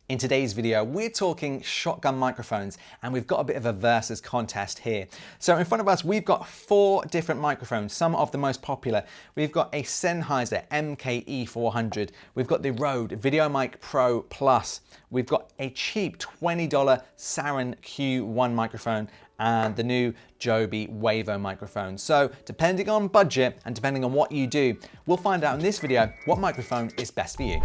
In today's video, we're talking shotgun microphones, and we've got a bit of a versus contest here. So in front of us, we've got 4 different microphones, some of the most popular. We've got a Sennheiser MKE400. We've got the Rode VideoMic Pro Plus. We've got a cheap $20 Sairen SQ1 microphone and the new Joby Wavo microphone. So depending on budget and depending on what you do, we'll find out in this video what microphone is best for you.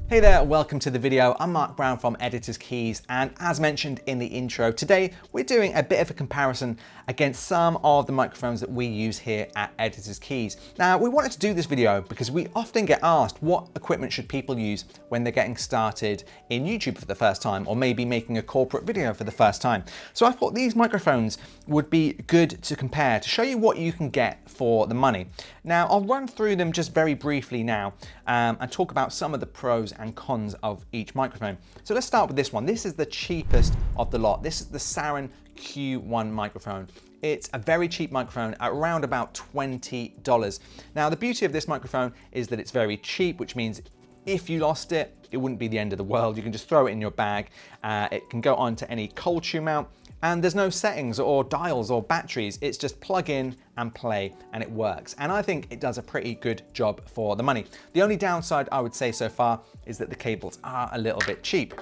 Hey there, welcome to the video. I'm Mark Brown from Editor's Keys, and as mentioned in the intro, today we're doing a bit of a comparison against some of the microphones that we use here at Editor's Keys. Now, we wanted to do this video because we often get asked what equipment should people use when they're getting started in YouTube for the first time, or maybe making a corporate video for the first time. So I thought these microphones would be good to compare, to show you what you can get for the money. Now, I'll run through them just very briefly now and talk about some of the pros and cons of each microphone. So let's start with this one. This is the cheapest of the lot. This is the Sairen SQ1 microphone. It's a very cheap microphone at around about $20. Now, the beauty of this microphone is that it's very cheap, which means if you lost it, it wouldn't be the end of the world. You can just throw it in your bag. It can go onto any cold shoe mount, and there's no settings or dials or batteries. It's just plug in and play and it works. And I think it does a pretty good job for the money. The only downside I would say so far is that the cables are a little bit cheap.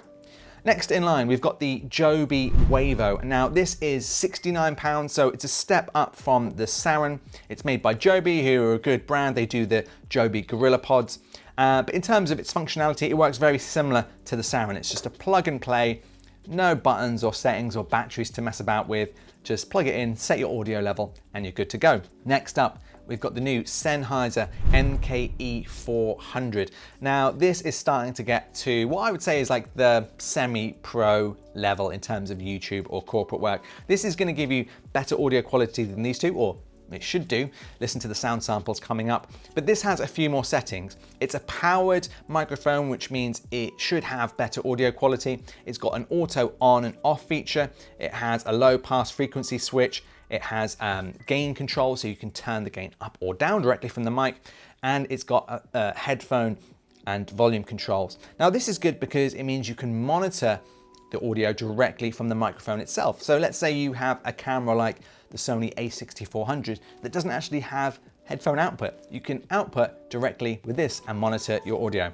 Next in line, we've got the Joby Wavo. Now this is £69, so it's a step up from the Sairen. It's made by Joby, who are a good brand. They do the Joby Gorilla Pods. But in terms of its functionality, it works very similar to the Sairen. It's just a plug and play. No buttons or settings or batteries to mess about with. Just plug it in, set your audio level, and you're good to go. Next up, we've got the new Sennheiser MKE400. Now, this is starting to get to what I would say is like the semi-pro level in terms of YouTube or corporate work. This is going to give you better audio quality than these two, or it should do. Listen to the sound samples coming up. But this has a few more settings. It's a powered microphone, which means it should have better audio quality. It's got an auto on and off feature. It has a low pass frequency switch. It has gain control, so you can turn the gain up or down directly from the mic. And it's got a headphone and volume controls. Now this is good because it means you can monitor the audio directly from the microphone itself. So let's say you have a camera like the Sony a6400 that doesn't actually have headphone output. You can output directly with this and monitor your audio.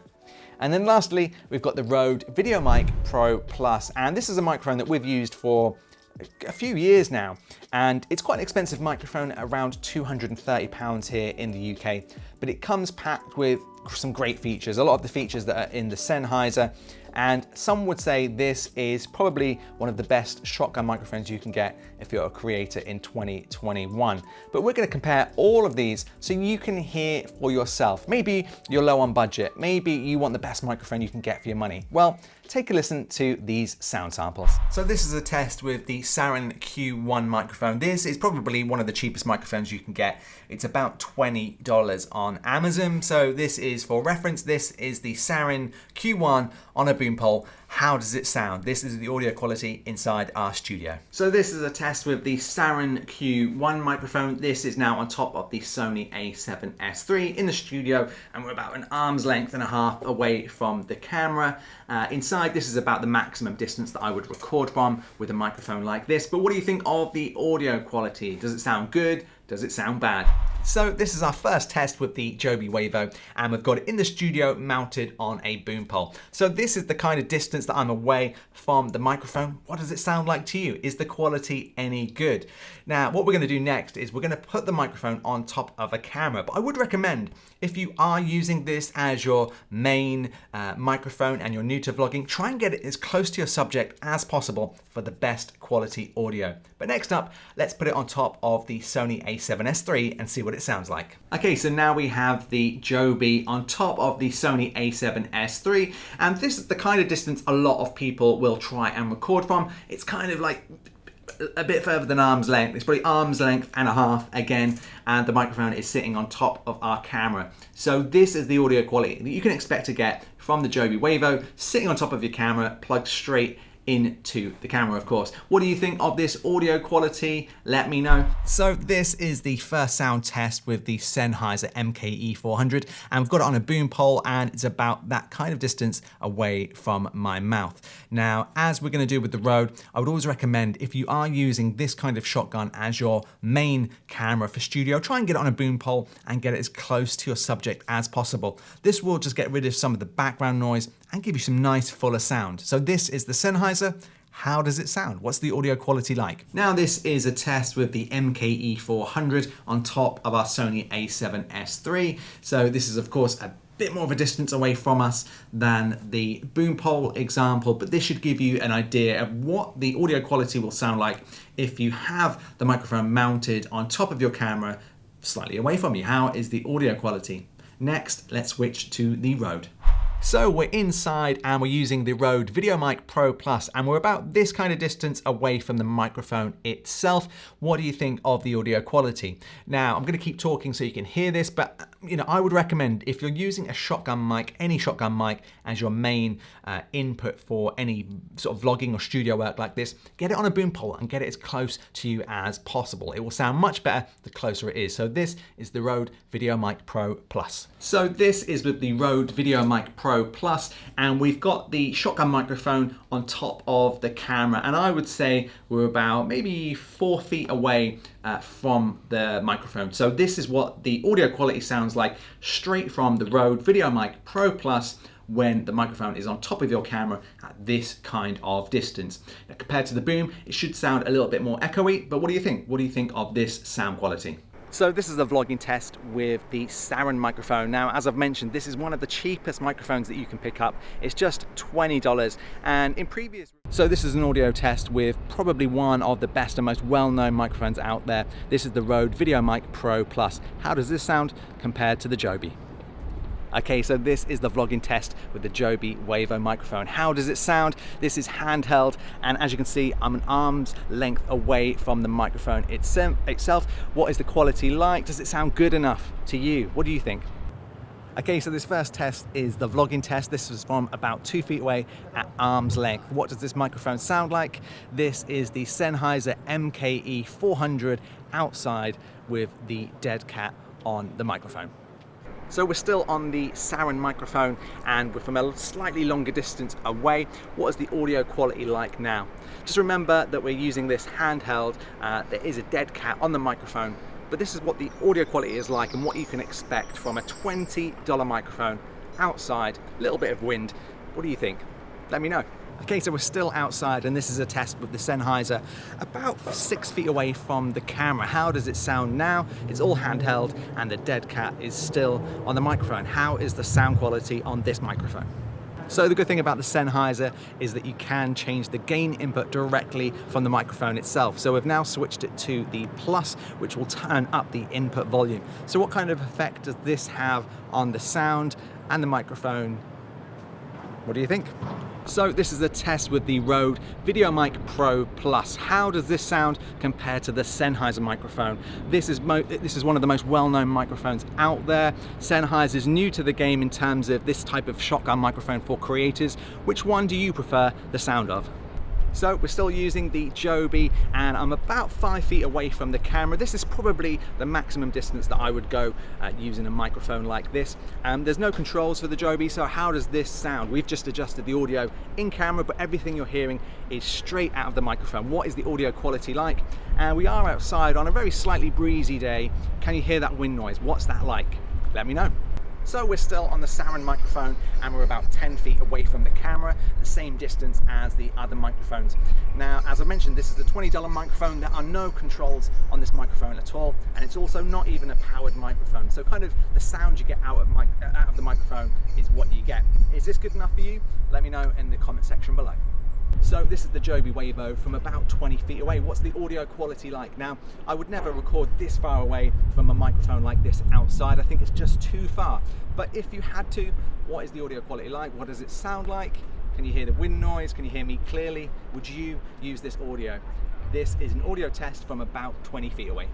And then lastly, we've got the Rode VideoMic Pro Plus, and this is a microphone that we've used for a few years now, and it's quite an expensive microphone at around £230 here in the UK, but it comes packed with some great features, a lot of the features that are in the Sennheiser, and some would say this is probably one of the best shotgun microphones you can get if you're a creator in 2021. But we're going to compare all of these so you can hear for yourself. Maybe you're low on budget, maybe you want the best microphone you can get for your money. Well, take a listen to these sound samples. So this is a test with the Sairen SQ1 microphone. This is probably one of the cheapest microphones you can get. It's about $20 on Amazon. So this is for reference. This is the Sairen SQ1 on a boom pole. How does it sound? This is the audio quality inside our studio. So this is a test with the Sairen SQ1 microphone. This is now on top of the Sony a7S III in the studio, and we're about an arm's length and a half away from the camera. Inside, this is about the maximum distance that I would record from with a microphone like this. But what do you think of the audio quality? Does it sound good? Does it sound bad? So this is our first test with the Joby Wavo, and we've got it in the studio mounted on a boom pole. So this is the kind of distance that I'm away from the microphone. What does it sound like to you? Is the quality any good? Now, what we're going to do next is we're going to put the microphone on top of a camera, but I would recommend, if you are using this as your main microphone and you're new to vlogging, try and get it as close to your subject as possible for the best quality audio. But next up, let's put it on top of the Sony a7S III and see what it sounds like. Okay, so now we have the Joby on top of the Sony a7S III, and this is the kind of distance a lot of people will try and record from. It's kind of like a bit further than arm's length. It's probably arm's length and a half again, and the microphone is sitting on top of our camera. So this is the audio quality that you can expect to get from the Joby Wavo, sitting on top of your camera, plugged straight into the camera, of course. What do you think of this audio quality? Let me know. So this is the first sound test with the Sennheiser MKE400, and we've got it on a boom pole, and it's about that kind of distance away from my mouth. Now, as we're going to do with the Rode, I would always recommend, if you are using this kind of shotgun as your main camera for studio, try and get it on a boom pole and get it as close to your subject as possible. This will just get rid of some of the background noise and give you some nice fuller sound. So this is the Sennheiser. How does it sound? What's the audio quality like? Now this is a test with the MKE400 on top of our Sony a7S III. So this is of course a bit more of a distance away from us than the boom pole example, but this should give you an idea of what the audio quality will sound like if you have the microphone mounted on top of your camera slightly away from you. How is the audio quality? Next, let's switch to the Rode. So we're inside and we're using the Rode VideoMic Pro Plus, and we're about this kind of distance away from the microphone itself. What do you think of the audio quality? Now, I'm going to keep talking so you can hear this, but I would recommend, if you're using a shotgun mic, any shotgun mic as your main input for any sort of vlogging or studio work like this, get it on a boom pole and get it as close to you as possible. It will sound much better the closer it is. So this is the Rode VideoMic Pro Plus. So this is with the Rode VideoMic Pro Plus, and we've got the shotgun microphone on top of the camera, and I would say we're about maybe 4 feet away from the microphone. So this is what the audio quality sounds like straight from the Rode VideoMic Pro Plus when the microphone is on top of your camera at this kind of distance. Now, compared to the boom, it should sound a little bit more echoey, but what do you think? What do you think of this sound quality? So this is a vlogging test with the Sairen microphone. Now, as I've mentioned, this is one of the cheapest microphones that you can pick up. It's just $20. And in previous... So this is an audio test with probably one of the best and most well-known microphones out there. This is the Rode VideoMic Pro Plus. How does this sound compared to the Joby? Okay, so this is the vlogging test with the Joby Wavo microphone. How does it sound? This is handheld, and as you can see, I'm an arm's length away from the microphone itself. What is the quality like? Does it sound good enough to you? What do you think? Okay, so this first test is the vlogging test. This was from about 2 feet away at arm's length. What does this microphone sound like? This is the Sennheiser MKE400 outside with the dead cat on the microphone. So we're still on the Sairen microphone, and we're from a slightly longer distance away. What is the audio quality like now? Just remember that we're using this handheld. There is a dead cat on the microphone, but this is what the audio quality is like and what you can expect from a $20 microphone outside, a little bit of wind. What do you think? Let me know. Okay, so we're still outside, and this is a test with the Sennheiser about 6 feet away from the camera. How does it sound now? It's all handheld, and the dead cat is still on the microphone. How is the sound quality on this microphone? So the good thing about the Sennheiser is that you can change the gain input directly from the microphone itself. So we've now switched it to the Plus, which will turn up the input volume. So what kind of effect does this have on the sound and the microphone? What do you think? So this is a test with the Rode VideoMic Pro Plus. How does this sound compared to the Sennheiser microphone? This is one of the most well-known microphones out there. Sennheiser is new to the game in terms of this type of shotgun microphone for creators. Which one do you prefer the sound of? So we're still using the Joby, and I'm about 5 feet away from the camera. This is probably the maximum distance that I would go using a microphone like this. There's no controls for the Joby, so how does this sound? We've just adjusted the audio in camera, but everything you're hearing is straight out of the microphone. What is the audio quality like? And we are outside on a very slightly breezy day. Can you hear that wind noise? What's that like? Let me know. So we're still on the Sairen microphone, and we're about 10 feet away from the camera, the same distance as the other microphones. Now, as I mentioned, this is a $20 microphone. There are no controls on this microphone at all, and it's also not even a powered microphone. So kind of the sound you get out of the microphone is what you get. Is this good enough for you? Let me know in the comment section below. So this is the Joby Wavo from about 20 feet away. What's the audio quality like? Now, I would never record this far away from a microphone like this outside. I think it's just too far. But if you had to, what is the audio quality like? What does it sound like? Can you hear the wind noise? Can you hear me clearly? Would you use this audio? This is an audio test from about 20 feet away.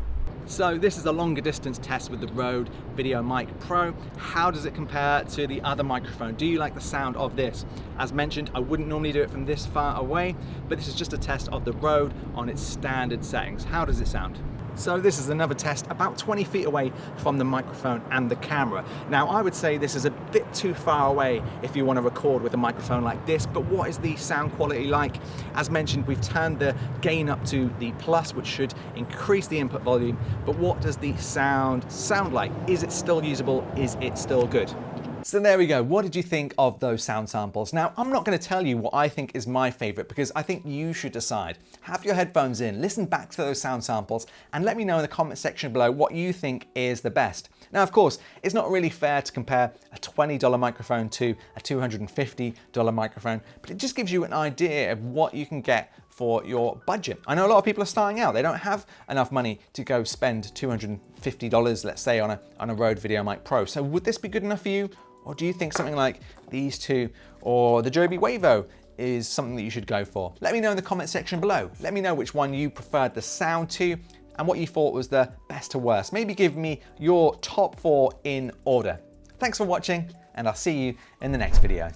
So this is a longer distance test with the Rode Video Mic Pro. How does it compare to the other microphone? Do you like the sound of this? As mentioned, I wouldn't normally do it from this far away, but this is just a test of the Rode on its standard settings. How does it sound? So this is another test about 20 feet away from the microphone and the camera. Now I would say this is a bit too far away if you want to record with a microphone like this, but what is the sound quality like? As mentioned, we've turned the gain up to the plus, which should increase the input volume, but what does the sound like? Is it still usable? Is it still good? So there we go. What did you think of those sound samples? Now, I'm not going to tell you what I think is my favorite because I think you should decide. Have your headphones in, listen back to those sound samples, and let me know in the comment section below what you think is the best. Now, of course, it's not really fair to compare a $20 microphone to a $250 microphone, but it just gives you an idea of what you can get for your budget. I know a lot of people are starting out. They don't have enough money to go spend $250, let's say, on a Rode Video Mic Pro. So would this be good enough for you? Or do you think something like these two or the Joby Wavo is something that you should go for? Let me know in the comment section below. Let me know which one you preferred the sound to and what you thought was the best to worst. Maybe give me your top 4 in order. Thanks for watching, and I'll see you in the next video.